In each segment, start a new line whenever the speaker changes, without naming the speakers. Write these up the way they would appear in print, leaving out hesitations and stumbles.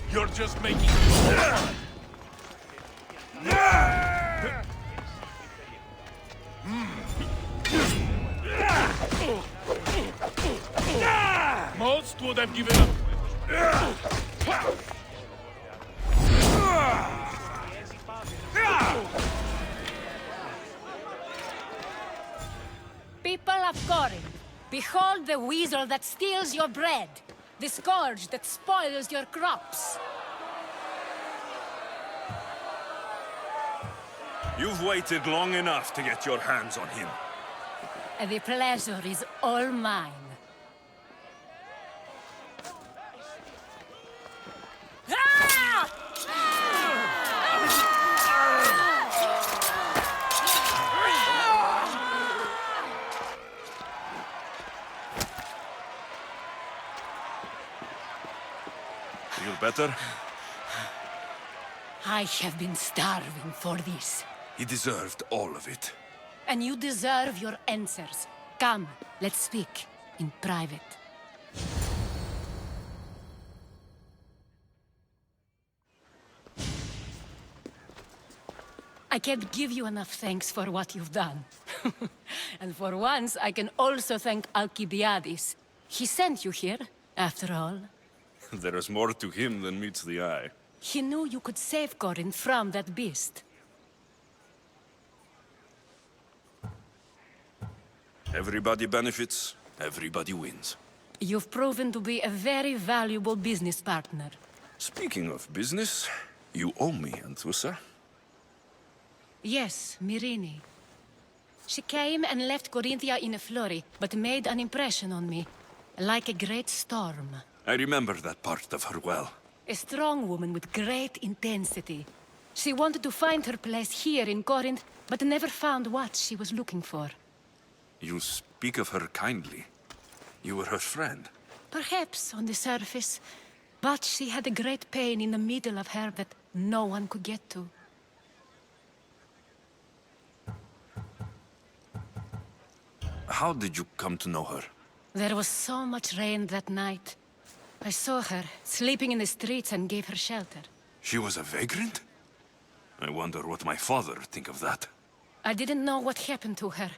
You're just making... Most would have given up.
People of Corinth, behold the weasel that steals your bread, the scourge that spoils your crops.
You've waited long enough to get your hands on him.
The pleasure is all mine. Ah!
Feel better?
I have been starving for this.
He deserved all of it.
And you deserve your answers. Come, let's speak in private. I can't give you enough thanks for what you've done. And for once, I can also thank Alcibiades. He sent you here, after all.
There is more to him than meets the eye.
He knew you could save Corinth from that beast.
Everybody benefits, everybody wins.
You've proven to be a very valuable business partner.
Speaking of business, you owe me, Anthusa.
Yes, Myrine. She came and left Corinthia in a flurry, but made an impression on me, like a great storm.
I remember that part of her well.
A strong woman with great intensity. She wanted to find her place here in Corinth, but never found what she was looking for.
You speak of her kindly. You were her friend.
Perhaps on the surface, but she had a great pain in the middle of her that no one could get to.
How did you come to know her?
There was so much rain that night. I saw her, sleeping in the streets, and gave her shelter.
She was a vagrant? I wonder what my father think of that.
I didn't know what happened to her.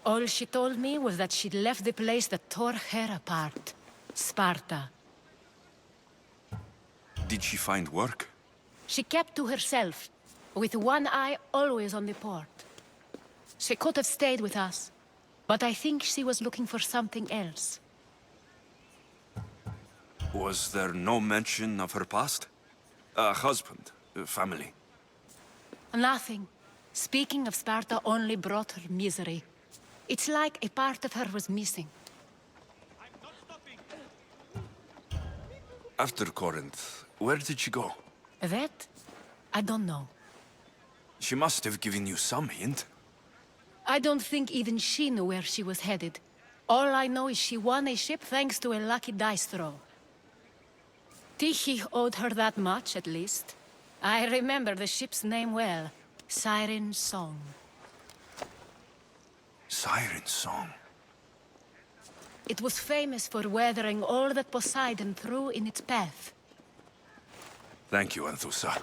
All she told me was that she'd left the place that tore her apart. Sparta.
Did she find work?
She kept to herself, with one eye always on the port. She could have stayed with us, but I think she was looking for something else.
Was there no mention of her past? A husband, a family?
Nothing. Speaking of Sparta only brought her misery. It's like a part of her was missing.
After Corinth, where did she go?
That? I don't know.
She must have given you some hint.
I don't think even she knew where she was headed. All I know is she won a ship thanks to a lucky dice throw. Tyche owed her that much, at least. I remember the ship's name well. Siren Song.
Siren Song.
It was famous for weathering all that Poseidon threw in its path.
Thank you, Anthusa.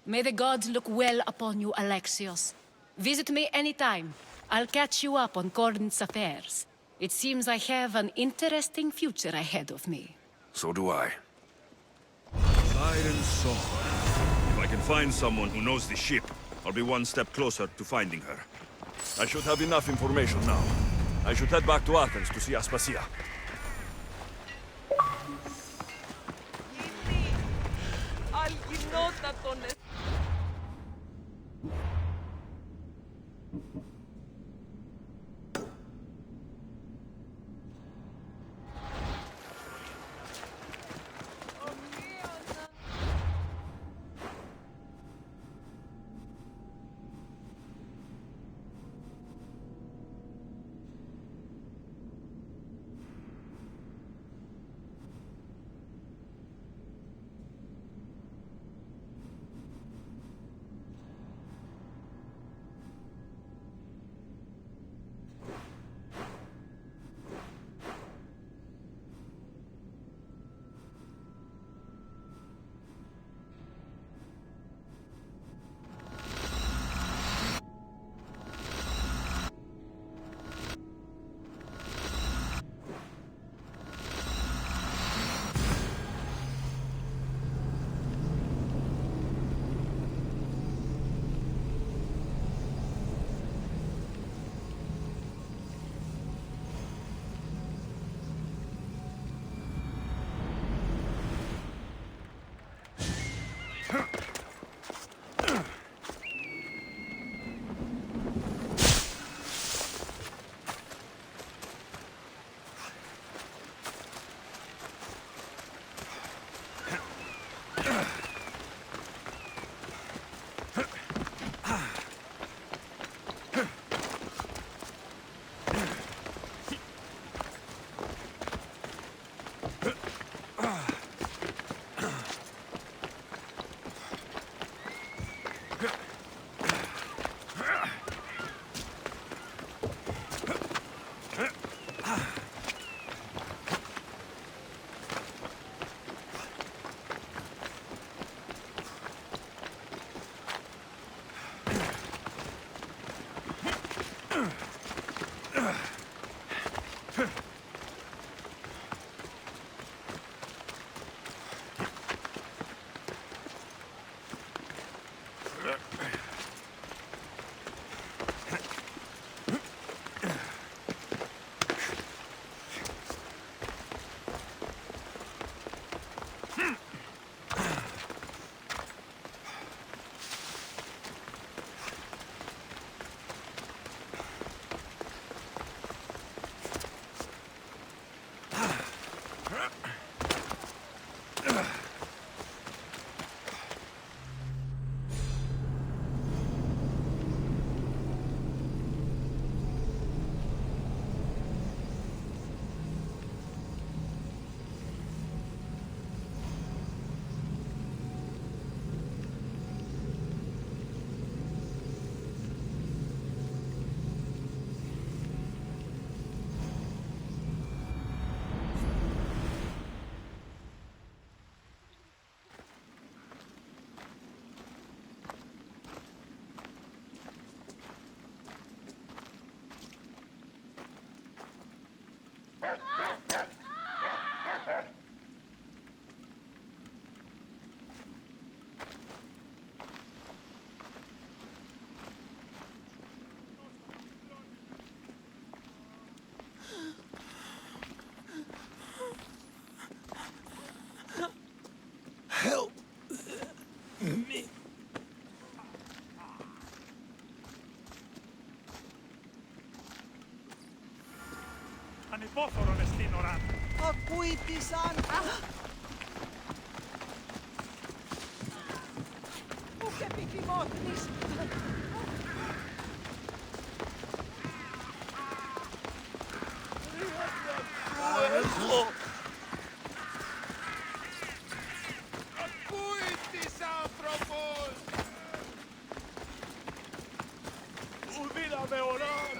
May the gods look well upon you, Alexios. Visit me anytime. I'll catch you up on Corinth's affairs. It seems I have an interesting future ahead of me.
So do I.
Siren Song. If I can find someone who knows the ship, I'll be one step closer to finding her. I should have enough information now. I should head back to Athens to see Aspasia.
Help me.
Ανυπόφορον εστίν οράν.
Ακούει τις αν... Πού και επικοιμώθνεις.
Ακούει τις άνθρωπος. Ουδύναμε οράν.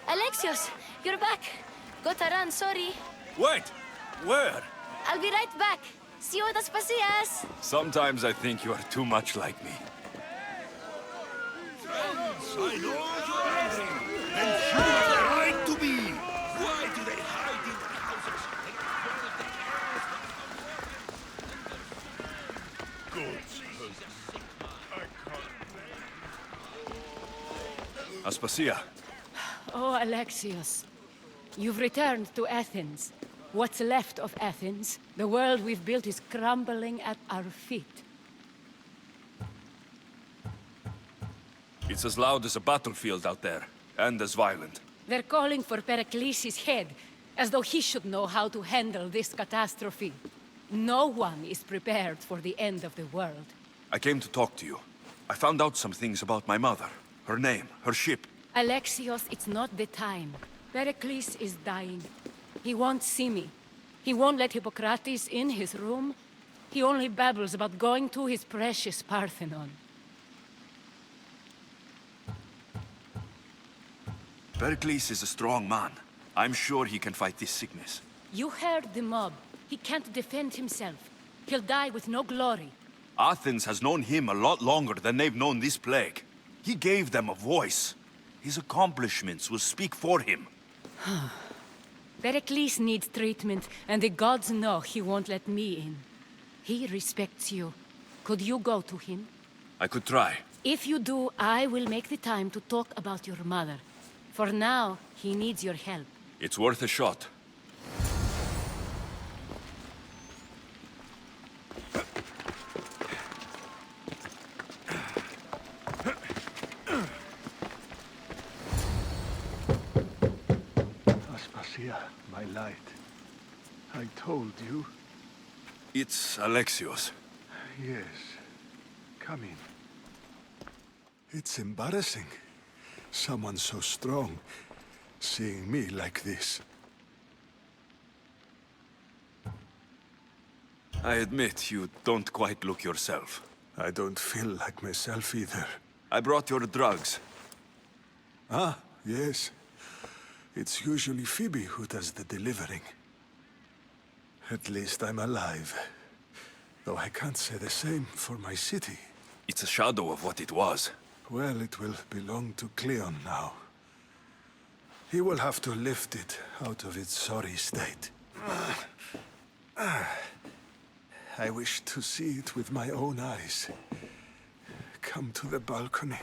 Alexios, you're back. Got to run, sorry.
Wait! Where?
I'll be right back. See you at Aspasias.
Sometimes I think you are too much like me.
I know you're angry, and you have the right to be. Why do they hide in their houses?
Aspasia,
Oh, Alexios. You've returned to Athens. What's left of Athens, the world we've built is crumbling at our feet.
it's as loud as a battlefield out there, and as violent.
They're calling for Pericles' head, as though he should know how to handle this catastrophe. No one is prepared for the end of the world.
I came to talk to you. I found out some things about my mother. Her name, her ship.
Alexios, it's not the time. Pericles is dying. He won't see me. He won't let Hippocrates in his room. He only babbles about going to his precious Parthenon.
Pericles is a strong man. I'm sure he can fight this sickness.
You heard the mob. He can't defend himself. He'll die with no glory.
Athens has known him a lot longer than they've known this plague. He gave them a voice. His accomplishments will speak for him.
Pericles needs treatment, and the gods know he won't let me in. He respects you. Could you go to him?
I could try.
If you do, I will make the time to talk about your mother. For now, he needs your help.
It's worth a shot.
Aspasia, my light. I told you.
It's Alexios.
Yes. Come in. It's embarrassing. Someone so strong, seeing me like this.
I admit you don't quite look yourself.
I don't feel like myself either.
I brought your drugs.
Ah, yes. It's usually Phoebe who does the delivering. At least I'm alive. Though I can't say the same for my city.
It's a shadow of what it was.
Well, it will belong to Cleon now. He will have to lift it out of its sorry state. I wish to see it with my own eyes. come to the balcony.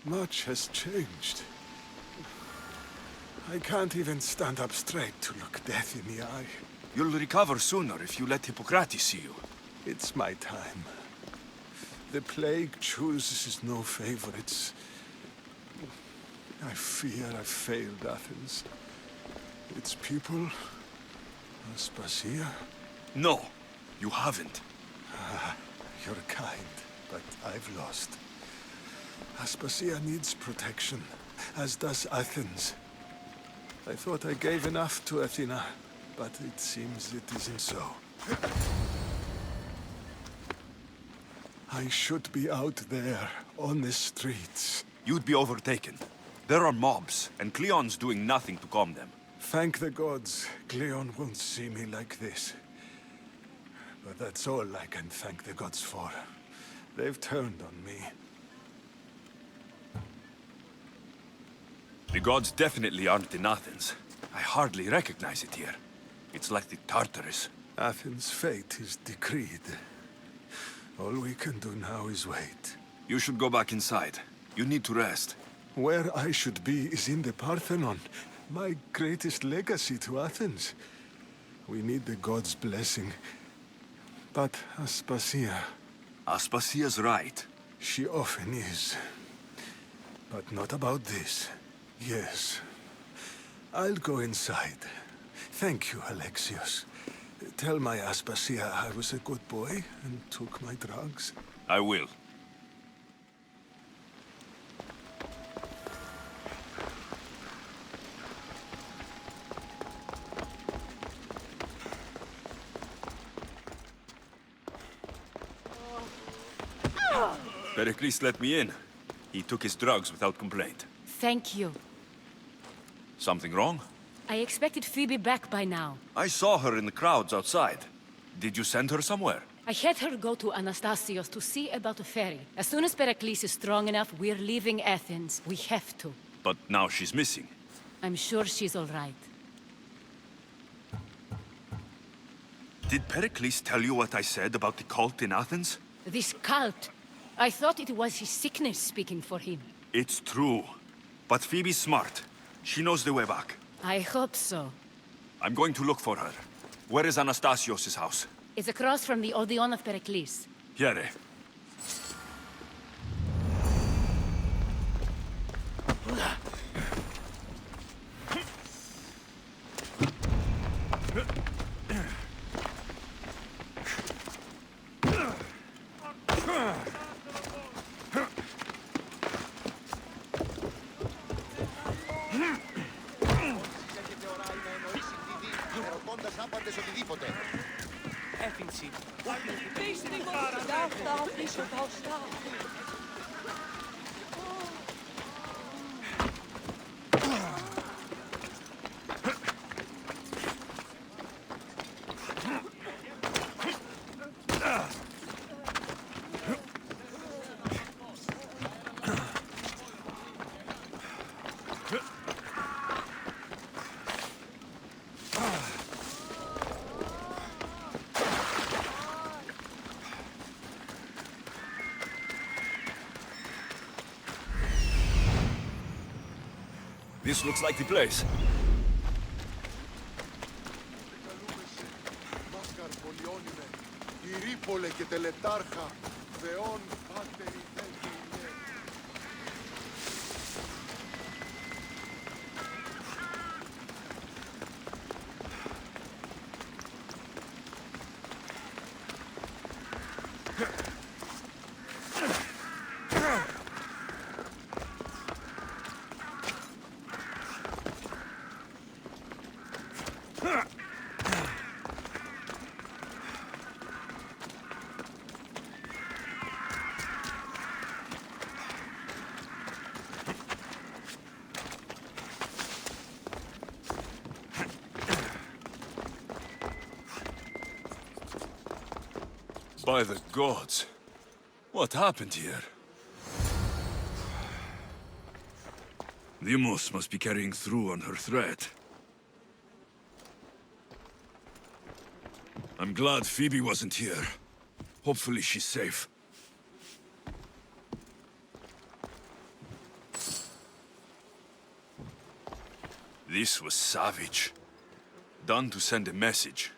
Much has changed. I can't even stand up straight to look death in the eye.
You'll recover sooner if you let Hippocrates see you.
It's my time. The plague chooses no favorites. I fear I've failed Athens. Its people, Aspasia.
No, you haven't.
You're kind, but I've lost. Aspasia needs protection, as does Athens. I thought I gave enough to Athena, but it seems it isn't so. I should be out there, on the streets.
You'd be overtaken. There are mobs, and Cleon's doing nothing to calm them.
Thank the gods, Cleon won't see me like this. But that's all I can thank the gods for. They've turned on me.
The gods definitely aren't in Athens. I hardly recognize it here. It's like the Tartarus.
Athens' fate is decreed. All we can do now is wait.
You should go back inside. You need to rest.
Where I should be is in the Parthenon, my greatest legacy to Athens. We need the gods' blessing. But Aspasia...
Aspasia's right.
She often is. But not about this. Yes. I'll go inside. Thank you, Alexios. Tell my Aspasia I was a good boy and took my drugs.
I will. Pericles let me in. He took his drugs without complaint.
Thank you.
Something wrong?
I expected Phoebe back by now.
I saw her in the crowds outside. Did you send her somewhere?
I had her go to Anastasios to see about a ferry. As soon as Pericles is strong enough, we're leaving Athens. We have to.
But now she's missing.
I'm sure she's all right.
Did Pericles tell you what I said about the cult in Athens?
This cult. I thought it was his sickness speaking for him.
It's true. But Phoebe's smart. She knows the way back.
I hope so.
I'm going to look for her. Where is Anastasios' house?
It's across from the Odeon of Pericles.
Here. This looks like the place. By the gods. What happened here? Deimos must be carrying through on her threat. I'm glad Phoebe wasn't here. Hopefully she's safe. This was savage. Done to send a message.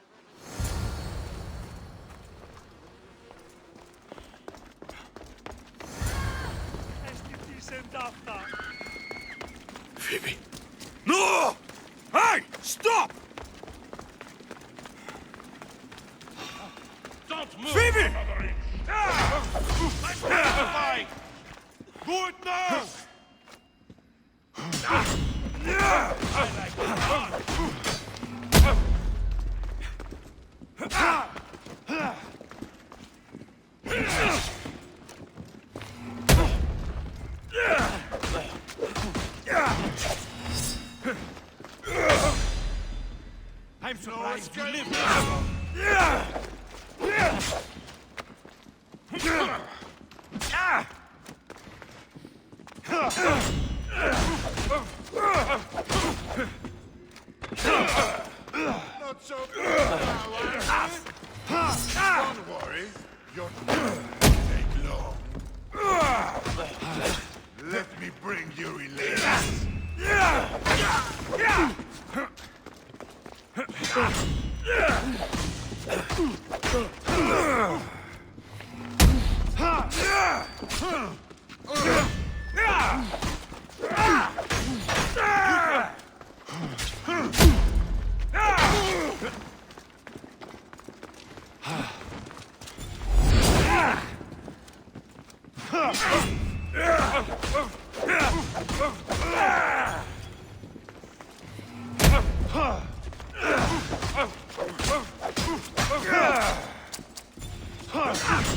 Phoebe. No! Hey! Stop!
Don't move!
Phoebe!
I'm terrified! Good now! I'm surprised you live. Not so good now, don't worry, your take long. Let me bring you relax.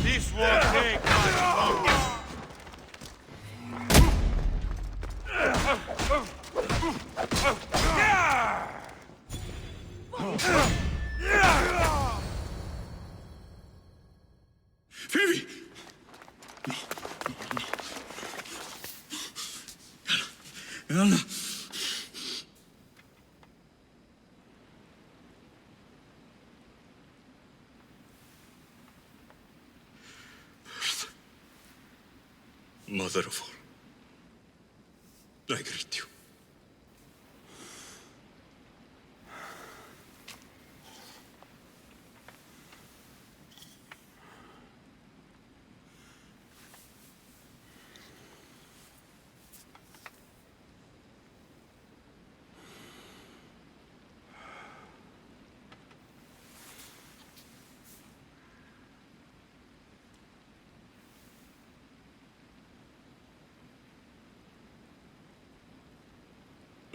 This won't take much longer.
Phoebe! Anna. Mother of all, I greet you.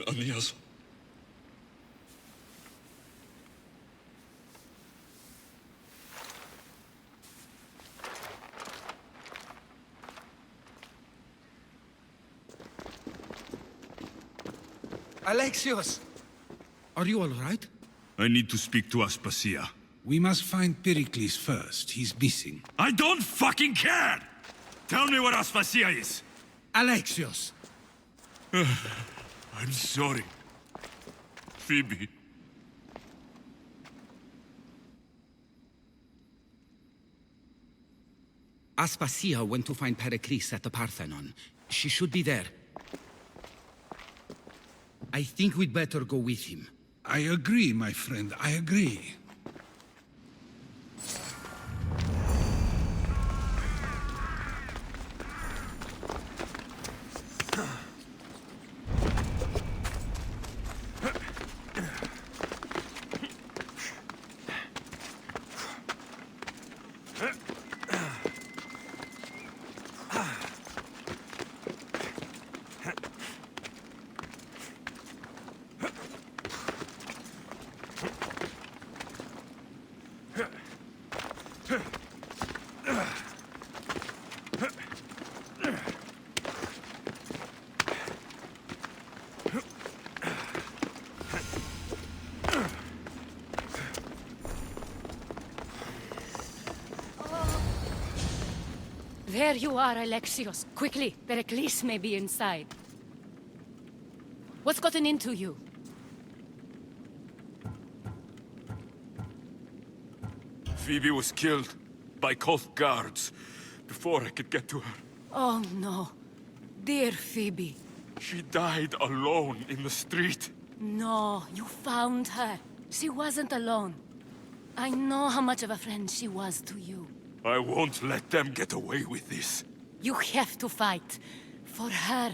Amias.
Alexios! Are you all right?
I need to speak to Aspasia.
We must find Pericles first. He's missing.
I don't fucking care! Tell me where Aspasia is!
Alexios!
I'm sorry. Phoebe.
Aspasia went to find Pericles at the Parthenon. She should be there. I think we'd better go with him.
I agree, my friend. I agree.
There you are, Alexios. Quickly, Pericles may be inside. What's gotten into you?
Phoebe was killed by cult guards before I could get to her.
Oh no. Dear Phoebe.
She died alone in the street.
No, you found her. She wasn't alone. I know how much of a friend she was to you.
I won't let them get away with this.
You have to fight. For her.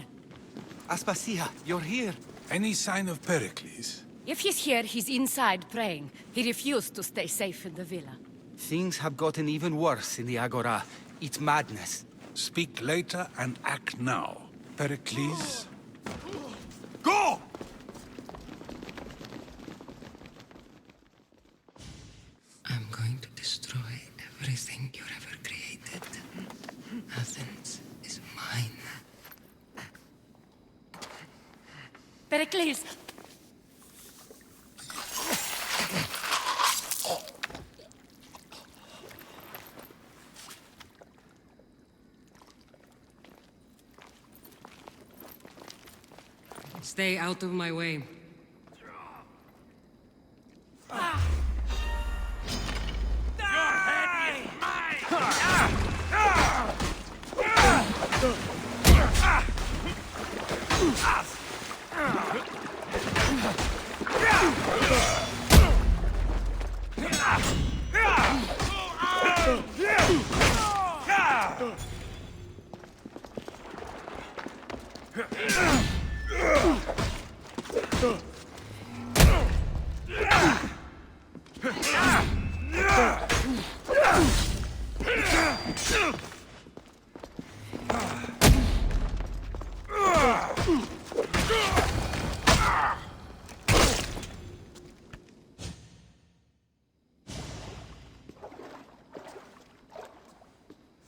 Aspasia, you're here.
Any sign of Pericles?
If he's here, he's inside praying. He refused to stay safe in the villa.
Things have gotten even worse in the Agora. It's madness.
Speak later and act now. Pericles?
Go!
I'm going to destroy everything you've ever created. Athens is mine.
Pericles!
Stay out of my way.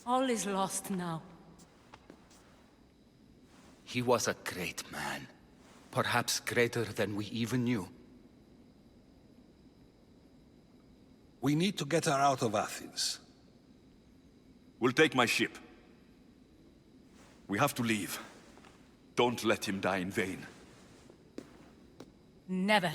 All is lost now.
He was a great man. Perhaps greater than we even knew.
We need to get her out of Athens.
We'll take my ship. We have to leave. Don't let him die in vain.
Never.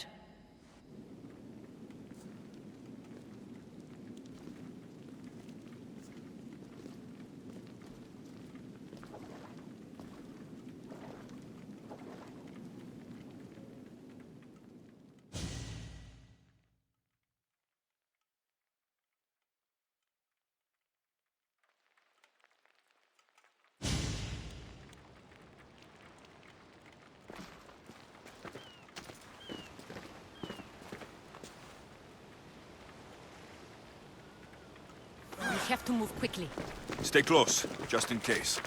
We have to move quickly.
Stay close, just in case.